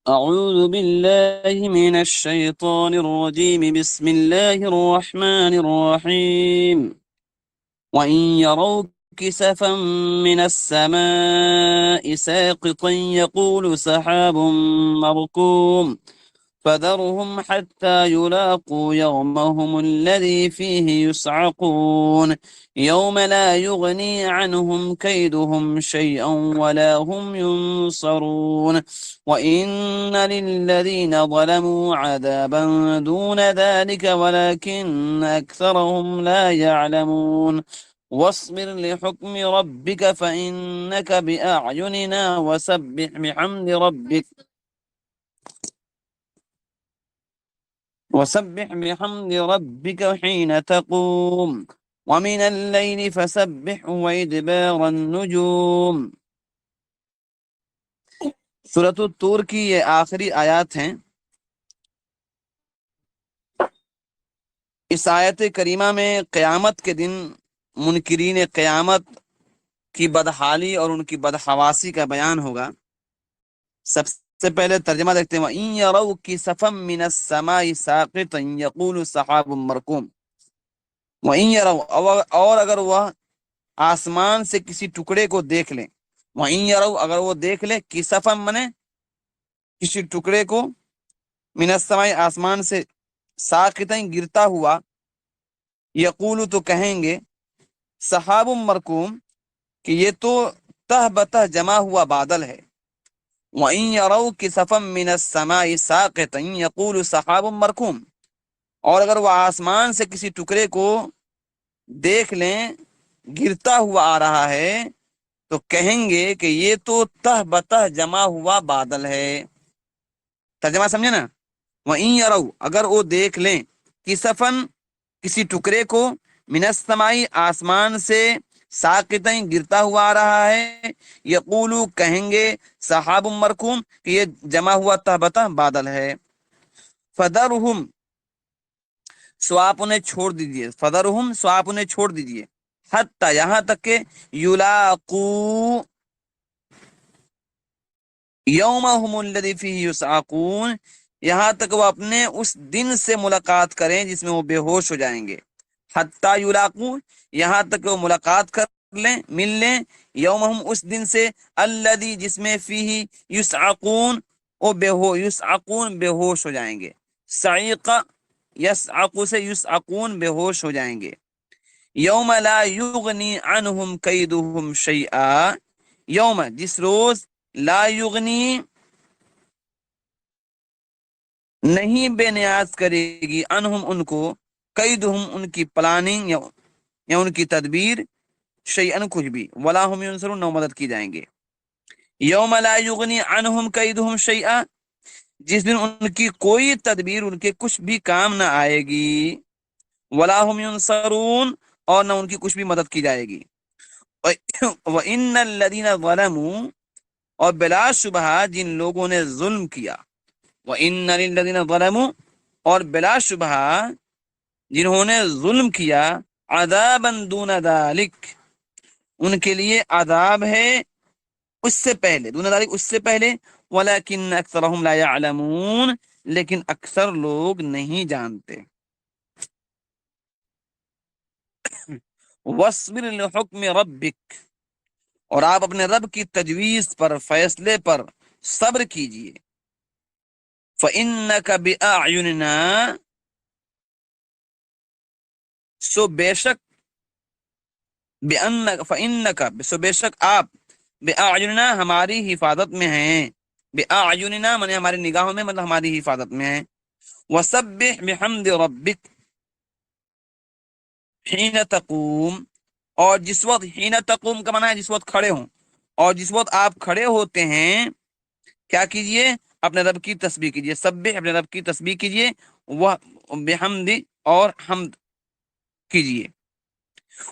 أعوذ بالله من الشيطان الرجيم بسم الله الرحمن الرحيم وإن يروا كسفا من السماء ساقطا يقول سحاب مركوم فذرهم حتى يلاقوا يومهم الذي فيه يصعقون يوم لا يغني عنهم كيدهم شيئا ولا هم ينصرون وإن للذين ظلموا عذابا دون ذلك ولكن أكثرهم لا يعلمون واصبر لحكم ربك فإنك بأعيننا وسبح بحمد ربك حين تقوم ومن الليل فسبح وإدبار النجوم۔ سورۃ الطور کی یہ آخری آیات ہیں۔ اس آیت کریمہ میں قیامت کے دن منکرین قیامت کی بدحالی اور ان کی بدحواسی کا بیان ہوگا۔ سب سے پہلے ترجمہ دیکھتے ہیں، وَإِن يَرَوْا كِسَفًا مِّنَ السَّمَاءِ سَاقِطًا يَقُولُ سَحَابٌ مَّرْكُومٌ۔ وَإِن يَرَوْا، اور اگر وہ آسمان سے کسی ٹکڑے کو دیکھ لیں، وَإِن يَرَوْا اگر وہ دیکھ لیں، كِسَفًا منے کسی ٹکڑے کو، من السماء آسمان سے، ساقطًا گرتا ہوا، یقول تو کہیں گے، سحاب مرکوم کہ یہ تو تہ بتہ جمع ہوا بادل ہے۔ وَإِن يَرَوْا كِسَفًا مِّنَ السَّمَاءِ سَاقِطًا يَقُولُ سَحَابٌ مَّرْكُومٌ، اور اگر وہ آسمان سے کسی ٹکڑے کو دیکھ لیں گرتا ہوا آ رہا ہے تو کہیں گے کہ یہ تو تہ بتہ جمع ہوا بادل ہے۔ ترجمہ سمجھے نا؟ وَإِن يَرَوْا اگر وہ دیکھ لیں، كِسَفًا کسی ٹکڑے کو، من السماء آسمان سے، ساقطًا گرتا ہوا آ رہا ہے، یقولو کہیں گے، سحاب مرکوم کہ یہ جمع ہوا تہبتہ بادل ہے۔ فذرہم سو آپ انہیں چھوڑ دیجئے، فذرہم سو آپ انہیں چھوڑ دیجئے، حتی یہاں تک کہ یلاقو یومہم الذی فیہ یصعقون، یہاں تک وہ اپنے اس دن سے ملاقات کریں جس میں وہ بے ہوش ہو جائیں گے۔ حتی یلاقو یہاں تک کہ وہ ملاقات کر لیں، مل لیں، یومہم اس دن سے، الذی جس میں فیہ یصعقون وہ یصعقون بے ہوش ہو جائیں گے۔ صعیق یصعق سے یصعقون بے ہوش ہو جائیں گے۔ یوم لا یغنی عنہم کیدہم شیئا، یوم جس روز، لا یغنی نہیں بے نیاز کرے گی، عنہم ان کو، قیدہم ان کی پلاننگ یا ان کی تدبیر، شیئن کچھ بھی، ولا ہم ینصرون نہ مدد کی جائیں گے۔ یوم لا یغنی عنہم قیدہم شیئا جس دن ان کی کوئی تدبیر ان کے کچھ بھی کام نہ آئے گی، ولا ہم ینصرون اور نہ ان کی کچھ بھی مدد کی جائے گی۔ وَإِنَّ الَّذِينَ ظَلَمُوا اور بلا شبہ جن لوگوں نے ظلم کیا، وَإِنَّ لِلَّذِينَ ظَلَمُوا اور بلا شبہ جنہوں نے ظلم کیا، عذابًا دون ذالک ان کے لیے عذاب ہے اس سے پہلے، دون ذالک اس سے پہلے، ولیکن اکثرہم لا یعلمون لیکن اکثر لوگ نہیں جانتے۔ وَاصْبِرْ لِحُکْمِ رَبِّکَ اور آپ اپنے رب کی تجویز پر، فیصلے پر صبر کیجئے۔ فَإِنَّكَ بِأَعْيُنِنَا سو بے شک، فَإِنَّكَ سو بے شک آپ، بِأَعْيُنِنَا ہماری حفاظت میں ہیں، بِأَعْيُنِنَا مانے ہماری نگاہوں میں، مطلب ہماری حفاظت میں ہیں۔ وَسَبِّحْ بِحَمْدِ رَبِّكَ حِينَ تَقُومُ اور جس وقت، حِينَ تَقُومُ کا معنی ہے جس وقت کھڑے ہوں، اور جس وقت آپ کھڑے ہوتے ہیں کیا کیجئے؟ اپنے رب کی تسبیح کیجئے، سبح اپنے رب کی تسبیح کیجئے، وہ بحمد اور حمد کیجئے۔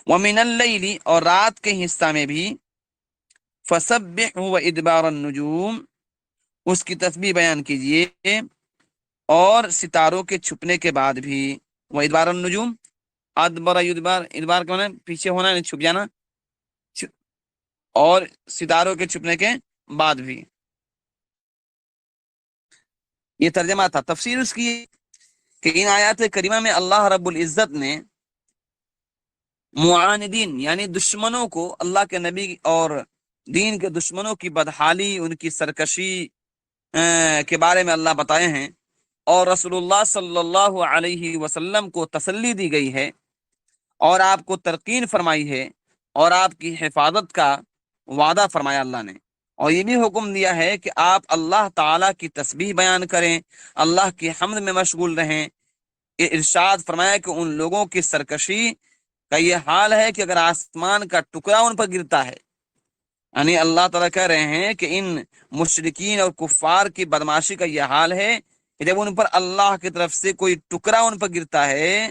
وَمِنَ اللَّيْلِ اور رات کے حصہ میں بھی، فَسَبِّحْ وَإِدْبَارَ النُّجُومِ اس کی تسبیح بیان کیجئے اور ستاروں کے چھپنے کے بعد بھی۔ وَإِدْبَارَ النُّجُومِ ادبر یدبار، ادبار کا معنی پیچھے ہونا، چھپ جانا، اور ستاروں کے چھپنے کے بعد بھی۔ یہ ترجمہ تھا۔ تفسیر اس کی کہ ان آیات کریمہ میں اللہ رب العزت نے معاندین یعنی دشمنوں کو، اللہ کے نبی اور دین کے دشمنوں کی بدحالی، ان کی سرکشی کے بارے میں اللہ بتائے ہیں، اور رسول اللہ صلی اللہ علیہ وسلم کو تسلی دی گئی ہے، اور آپ کو ترقین فرمائی ہے، اور آپ کی حفاظت کا وعدہ فرمایا اللہ نے، اور یہ بھی حکم دیا ہے کہ آپ اللہ تعالیٰ کی تسبیح بیان کریں، اللہ کی حمد میں مشغول رہیں۔ یہ ارشاد فرمایا کہ ان لوگوں کی سرکشی کا یہ حال ہے کہ اگر آسمان کا ٹکڑا ان پر گرتا ہے، یعنی اللہ تعالیٰ کہہ رہے ہیں کہ ان مشرکین اور کفار کی بدماشی کا یہ حال ہے کہ جب ان پر اللہ کی طرف سے کوئی ٹکڑا ان پر گرتا ہے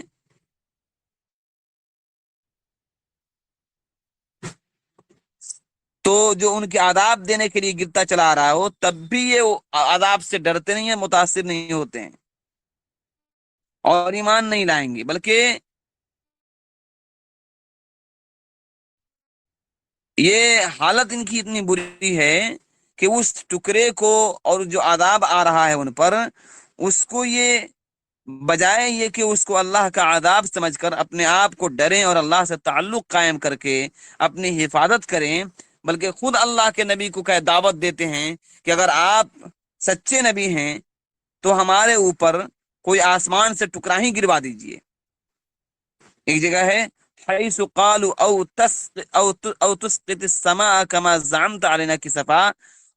تو جو ان کے عذاب دینے کے لیے گرتا چلا آ رہا ہو، تب بھی یہ عذاب سے ڈرتے نہیں ہیں، متاثر نہیں ہوتے ہیں اور ایمان نہیں لائیں گے، بلکہ یہ حالت ان کی اتنی بری ہے کہ اس ٹکڑے کو اور جو عذاب آ رہا ہے ان پر، اس کو یہ بجائے یہ کہ اس کو اللہ کا عذاب سمجھ کر اپنے آپ کو ڈریں اور اللہ سے تعلق قائم کر کے اپنی حفاظت کریں، بلکہ خود اللہ کے نبی کو کہ دعوت دیتے ہیں کہ اگر آپ سچے نبی ہیں تو ہمارے اوپر کوئی آسمان سے ٹکڑا ہی گروا دیجئے۔ ایک جگہ ہے حیث قالوا او تسقط السماء كما زعمت علينا كسفا،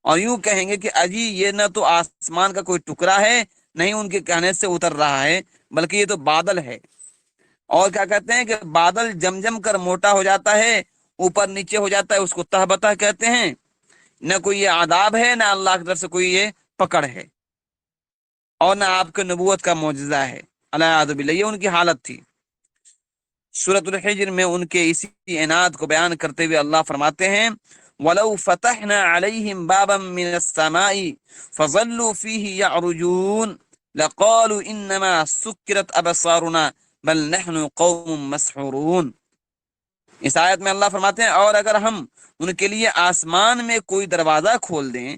اور یوں کہیں گے کہ اجی یہ نہ تو آسمان کا کوئی ٹکڑا ہے، نہیں ان کے کہنے سے اتر رہا ہے، بلکہ یہ تو بادل ہے۔ اور کیا کہتے ہیں کہ بادل جم جم کر موٹا ہو جاتا ہے، اوپر نیچے ہو جاتا ہے، اس کو تہ بتہ کہتے ہیں۔ نہ کوئی یہ عذاب ہے، نہ اللہ کی طرف سے کوئی یہ پکڑ ہے، اور نہ آپ کے نبوت کا معجزہ ہے۔ العیاذ باللہ، یہ ان کی حالت تھی۔ سورۃ الحجر میں ان کے اسی عناد کو بیان کرتے ہوئے اللہ فرماتے ہیں وَلَوْ فَتَحْنَا عَلَيْهِمْ بَابًا مِّنَ السَّمَاءِ فَظَلُّوا فِيهِ يَعْرُجُونَ لَقَالُوا إِنَّمَا سُكِّرَتْ أَبْصَارُنَا بَلْ نَحْنُ قَوْمٌ مَسْحُورُونَ۔ اس آیت میں اللہ فرماتے ہیں اور اگر ہم ان کے لیے آسمان میں کوئی دروازہ کھول دیں،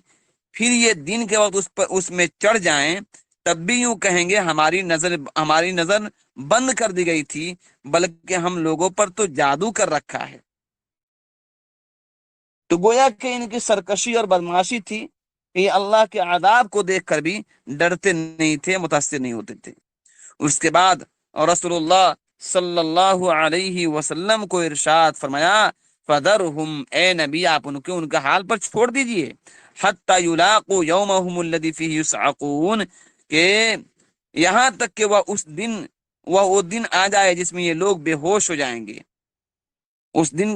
پھر یہ دن کے وقت اس میں چڑھ جائیں، تب بھی یوں کہیں گے ہماری نظر بند کر دی گئی تھی، بلکہ ہم لوگوں پر تو جادو کر رکھا ہے۔ تو گویا کہ ان کی سرکشی اور بدمعاشی تھی کہ یہ اللہ کے عذاب کو دیکھ کر بھی ڈرتے نہیں تھے، متاثر نہیں ہوتے تھے۔ اس کے بعد رسول اللہ صلی اللہ علیہ وسلم کو ارشاد فرمایا فَذَرْهُمْ، اے نبی آپ ان کا حال پر چھوڑ دیجئے، حَتَّى يُلَاقُوا يَوْمَهُمُ الَّذِي فِيهِ يُصْعَقُونَ، کہ یہاں تک کہ وہ دن آ جائے جس میں یہ لوگ بے ہوش ہو جائیں گے، اس دن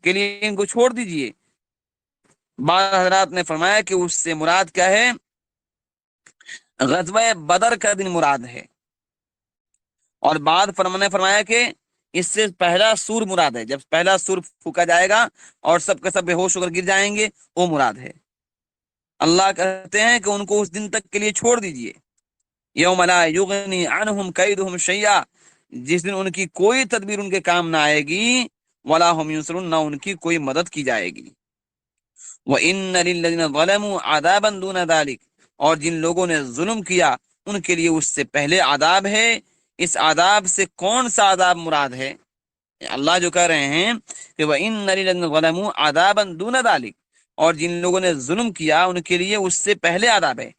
کے لیے ان کو چھوڑ دیجئے۔ بعض حضرات نے فرمایا کہ اس سے مراد کیا ہے، غزوہ بدر کا دن مراد ہے، اور بعد نے فرمایا کہ اس سے پہلا سور مراد ہے، جب پہلا سور پھونکا جائے گا اور سب کے سب بے ہوش ہو کر گر جائیں گے، وہ مراد ہے۔ اللہ کہتے ہیں کہ ان کو اس دن تک کے لیے چھوڑ دیجئے، یوم لا یغنی عنہم کیدہم شیئا، جس دن ان کی کوئی تدبیر ان کے کام نہ آئے گی، ولا ہم ینصرون، نہ ان کی کوئی مدد کی جائے گی۔ وَإِنَّ لِلَّذِينَ ظَلَمُوا عَذَابًا دُونَ ذَلِكَ، اور جن لوگوں نے ظلم کیا ان کے لیے اس سے پہلے عذاب ہے۔ اس عذاب سے کون سا عذاب مراد ہے؟ اللہ جو کہہ رہے ہیں کہ وَإِنَّ لِلَّذِينَ ظَلَمُوا عَذَابًا دُونَ ذَلِكَ، اور جن لوگوں نے ظلم کیا ان کے لیے اس سے پہلے عذاب ہے۔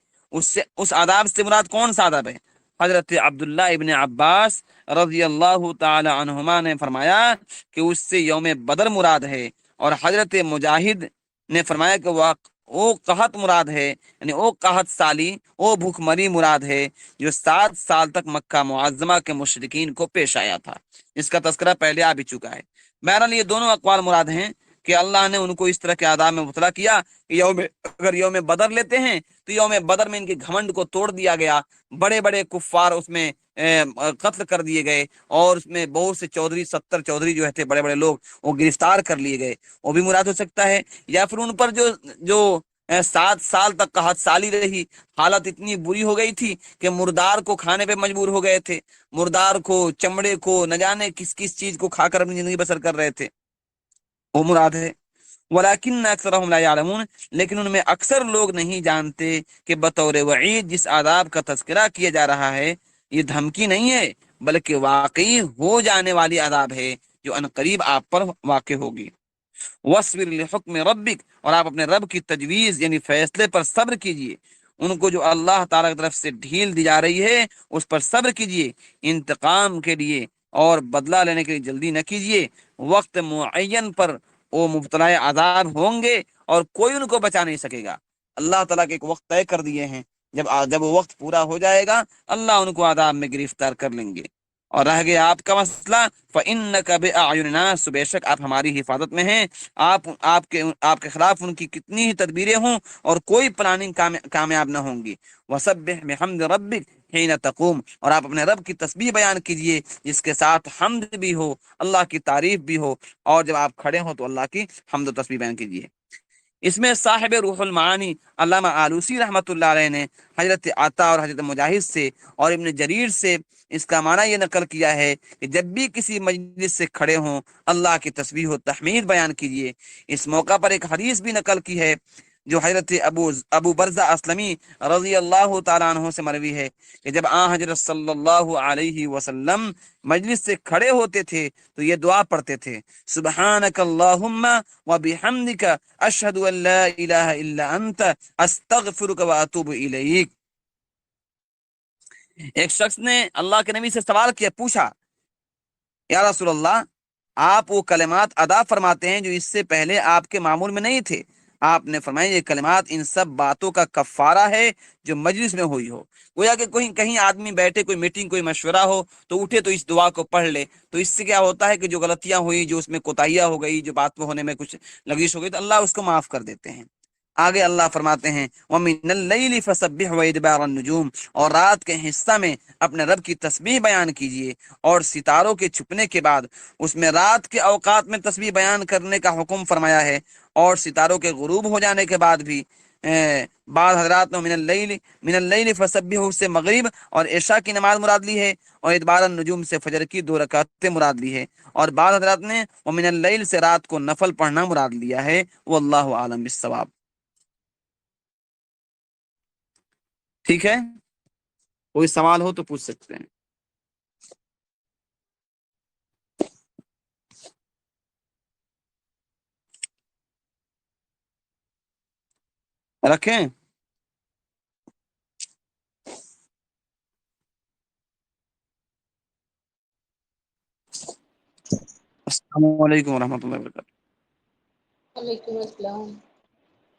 اس عذاب سے مراد کون سا عذاب ہے؟ حضرت عبداللہ ابن عباس رضی اللہ تعالی عنہما نے فرمایا کہ اس سے یوم بدر مراد ہے، اور حضرت مجاہد نے فرمایا کہ وہ قحط مراد ہے، یعنی وہ قحط سالی، وہ بھوک مری مراد ہے جو 7 سال تک مکہ معظمہ کے مشرکین کو پیش آیا تھا، اس کا تذکرہ پہلے آ بھی چکا ہے۔ بہرحال یہ دونوں اقوال مراد ہیں کہ اللہ نے ان کو اس طرح کے عذاب میں مبتلا کیا کہ اگر یوم بدر لیتے ہیں تو یوم بدر میں ان کے گھمنڈ کو توڑ دیا گیا، بڑے بڑے کفار اس میں قتل کر دیے گئے، اور اس میں بہت سے چودھری 70 چودھری جو تھے بڑے بڑے لوگ وہ گرفتار کر لیے گئے، وہ بھی مراد ہو سکتا ہے۔ یا پھر ان پر جو 7 سال تک قحط سالی رہی، حالت اتنی بری ہو گئی تھی کہ مردار کو کھانے پہ مجبور ہو گئے تھے، مردار کو، چمڑے کو، نہ جانے کس کس چیز کو کھا کر اپنی زندگی بسر کر رہے تھے، وہ مراد ہے۔ ولیکن اکثرهم لا یعلمون، لیکن ان میں اکثر لوگ نہیں جانتے کہ بطور وعید جس عذاب کا تذکرہ کیا جا رہا ہے یہ دھمکی نہیں ہے، بلکہ واقعی ہو جانے والی عذاب ہے جو عنقریب آپ پر واقع ہوگی۔ وَاصْبِرْ لِحُکْمِ رَبِّکَ، اور آپ اپنے رب کی تجویز یعنی فیصلے پر صبر کیجئے، ان کو جو اللہ تعالیٰ کی طرف سے ڈھیل دی جا رہی ہے اس پر صبر کیجئے، انتقام کے لیے اور بدلہ لینے کے لیے جلدی نہ کیجئے، وقت معین پر وہ مبتلا عذاب ہوں گے اور کوئی ان کو بچا نہیں سکے گا۔ اللہ تعالیٰ کے ایک وقت طے کر دیے ہیں، جب وہ وقت پورا ہو جائے گا اللہ ان کو عذاب میں گرفتار کر لیں گے۔ اور رہ گیا آپ کا مسئلہ، فَإِنَّكَ بِأَعْيُنِنَا، بے شک آپ ہماری حفاظت میں ہیں، آپ کے خلاف ان کی کتنی ہی تدبیریں ہوں اور کوئی پلاننگ کامیاب نہ ہوں گی۔ وَسَبِّحْ بِحَمْدِ رَبِّكَ حِينَ تَقُومُ، اور آپ اپنے رب کی تسبیح بیان کیجئے جس کے ساتھ حمد بھی ہو، اللہ کی تعریف بھی ہو، اور جب آپ کھڑے ہوں تو اللہ کی حمد و تسبیح بیان کیجئے۔ اس میں صاحب روح المعانی علامہ آلوسی رحمۃ اللہ علیہ نے حضرت عطا اور حضرت مجاہد سے اور ابن جریر سے اس کا معنی یہ نقل کیا ہے کہ جب بھی کسی مجلس سے کھڑے ہوں اللہ کی تسبیح و تحمید بیان کیجیے۔ اس موقع پر ایک حدیث بھی نقل کی ہے جو حضرت ابو برزہ اسلمی رضی اللہ تعالیٰ عنہ سے مروی ہے کہ جب حضرت صلی اللہ علیہ وسلم مجلس سے کھڑے ہوتے تھے تو یہ دعا پڑھتے تھے، سبحانک اللہم وبحمدک اشہد ان لا الہ الا انت استغفرک واتوب الیک۔ ایک شخص نے اللہ کے نبی سے سوال کیا، پوچھا یا رسول اللہ، آپ وہ کلمات ادا فرماتے ہیں جو اس سے پہلے آپ کے معمول میں نہیں تھے؟ آپ نے فرمایا یہ کلمات ان سب باتوں کا کفارہ ہے جو مجلس میں ہوئی ہو۔ گویا کہ کہیں آدمی بیٹھے، کوئی میٹنگ، کوئی مشورہ ہو تو اٹھے تو اس دعا کو پڑھ لے، تو اس سے کیا ہوتا ہے کہ جو غلطیاں ہوئی، جو اس میں کوتاہیاں ہو گئی، جو بات ہونے میں کچھ لغزش ہو گئی، تو اللہ اس کو معاف کر دیتے ہیں۔ آگے اللہ فرماتے ہیں وَمِنَ اللَّيْلِ فَسَبِّحْ وَإِدْبَارَ النُّجُومِ، اور رات کے حصہ میں اپنے رب کی تسبیح بیان کیجیے، اور ستاروں کے چھپنے کے بعد اس میں رات کے اوقات میں تسبیح بیان کرنے کا حکم فرمایا ہے، اور ستاروں کے غروب ہو جانے کے بعد بھی بعض حضرات نے من اللیل فسبحہ سے مغرب اور عشاء کی نماز مراد لی ہے، اور ادبار النجوم سے فجر کی 2 رکعتیں مراد لی ہے، اور بعض حضرات نے ومن اللیل سے رات کو نفل پڑھنا مراد لیا ہے۔ واللہ عالم بالصواب۔ ٹھیک ہے، کوئی سوال ہو تو پوچھ سکتے ہیں۔ رکھیں۔ السلام علیکم ورحمۃ اللہ وبرکاتہ۔ وعلیکم السلام۔